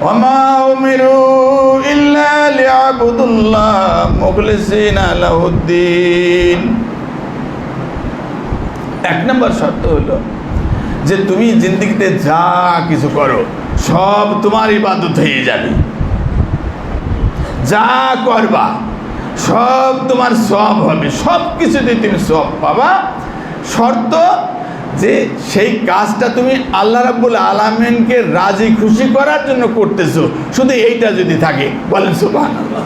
ওয়ামা উমিরু ইল্লা লিয়াবুদুল্লাহ মুখলিসিনা লাহুদ্দিন। এক নম্বর শর্ত হলো যে তুমি জিন্দেগিতে যা কিছু করো সব তোমার ইবাদত হয়ে যাবে, যা করবা সব তোমার সওয়াব হবে, সব কিছুতে তুমি সওয়াব পাবা। শর্ত যে সেই কাজটা তুমি আল্লাহ রাব্বুল আলামিনকে রাজি খুশি করার জন্য করতেছো, শুধু এইটা যদি থাকে, বলেন সুবহানাল্লাহ।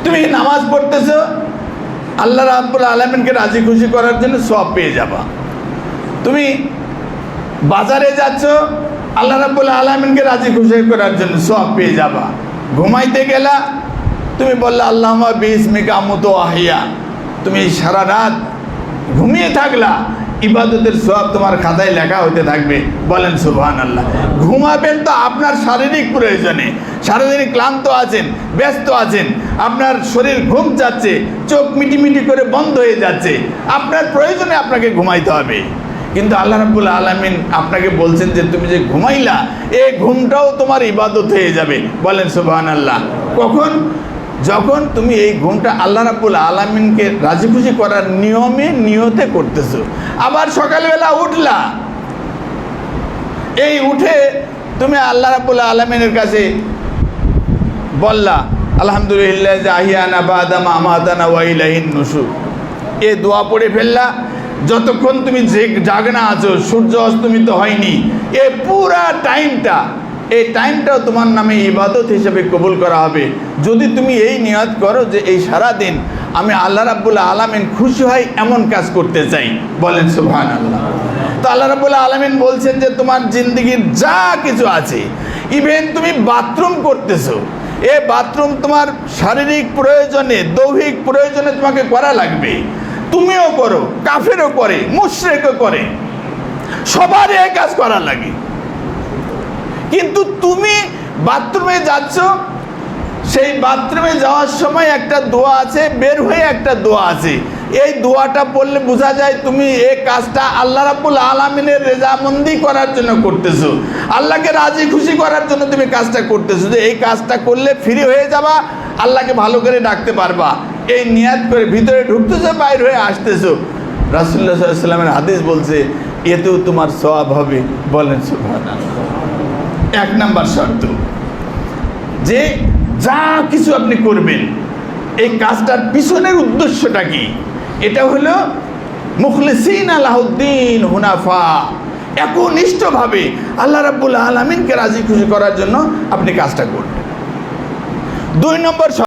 তুমি নামাজ পড়তেছো আল্লাহ রাব্বুল আলামিনকে রাজি খুশি করার জন্য সওয়াব পেয়ে যাবা। তুমি বাজারে যাচ্ছ আল্লাহ রাব্বুল আলামিনকে রাজি খুশি করার জন্য সওয়াব পেয়ে যাবা। ঘুমাইতে গেলা তুমি বললা আল্লাহুম্মা বিইসমিকা আমুতু ওয়া আহইয়া, তুমি সারা রাত ঘুমিয়ে থাকলা, ইবাদতের সওয়াব তোমার খাতায় লেখা হতে থাকবে, বলেন সুবহানাল্লাহ। ঘুমাবেন তো আপনার শারীরিক প্রয়োজনে, সারাদিন ক্লান্ত আছেন, ব্যস্ত আছেন, আপনার শরীর ঘুম যাচ্ছে, চোখ মিটিমিটি করে বন্ধ হয়ে যাচ্ছে, আপনার প্রয়োজনে আপনাকে ঘুমাইতে হবে। কিন্তু আল্লাহ রাব্বুল আলামিন আপনাকে বলছেন যে তুমি যে ঘুমাইলা এই ঘুমটাও তোমার ইবাদত হয়ে যাবে, বলেন সুবহানাল্লাহ। কখন? যখন তুমি এই ঘুমটা আল্লাহ রাব্বুল আলামিনকে রাজি খুশি করার নিয়তে করতেছো। আবার সকালবেলা উঠলা, এই উঠে তুমি আল্লাহ রাব্বুল আলামিনের কাছে বললা আলহামদুলিল্লাহ যে আহিয়ানা বাদা মা আমাতানা ওয়া ইলাইহিন নুশুর, এই দোয়া পড়ে ফেললা। যতক্ষণ তুমি জাগনা আছো, সূর্য অস্তমিত হয়নি, এই পুরা এই টাইমটাও তোমার নামে ইবাদত হিসেবে কবুল করা হবে, যদি তুমি এই নিয়ত করো যে এই সারাদিন আমি আল্লাহ রাব্বুল আলামিন খুশি হয় এমন কাজ করতে চাই, বলেন সুবহানাল্লাহ। তো আল্লাহ রাব্বুল আলামিন বলছেন যে তোমার জিন্দগির যা কিছু আছে, ইভেন তুমি বাথরুম করতেছো, এই বাথরুম তোমার শারীরিক প্রয়োজনে, দৈহিক প্রয়োজনে তোমাকে করা লাগবে, তুমিও করো, কাফেরও করে, মুশরিকও করে, সবার এই কাজ করা লাগে। কিন্তু তুমি বাথরুমে যাচ্ছ, সেই বাথরুমে যাওয়ার সময় একটা দোয়া আছে, বের হয়ে একটা দোয়া আছে, এই দোয়াটা পড়লে বোঝা যায় তুমি এই কাজটা আল্লাহ রাব্বুল আলামিনের রেজামন্দি করার জন্য করতেছো, আল্লাহকে রাজি খুশি করার জন্য তুমি কাজটা করতেছো, যে এই কাজটা করলে ফ্রি হয়ে যাবা, আল্লাহকে ভালো করে ডাকতে পারবা, এই নিয়াত করে ভিতরে ঢুকতেছো, বাইর হয়ে আসতেছো। রাসূলুল্লাহ সাল্লাল্লাহু আলাইহি ওয়াসাল্লামের হাদিস বলছে এতেও তোমার সওয়াব হবে, বলেন সুবহানাল্লাহ। এক নাম্বার শর্ত যে যা কিছু আপনি করবেন এই কাজটার পিছনের উদ্দেশ্যটা কি? এটা হলো মুখলিসিনা লাহুদ্দিন হুনাফা, একনিষ্ঠভাবে আল্লাহ রাব্বুল আলামিনকে রাজি খুশি করার জন্য আপনি কাজটা করবেন। 2 নম্বর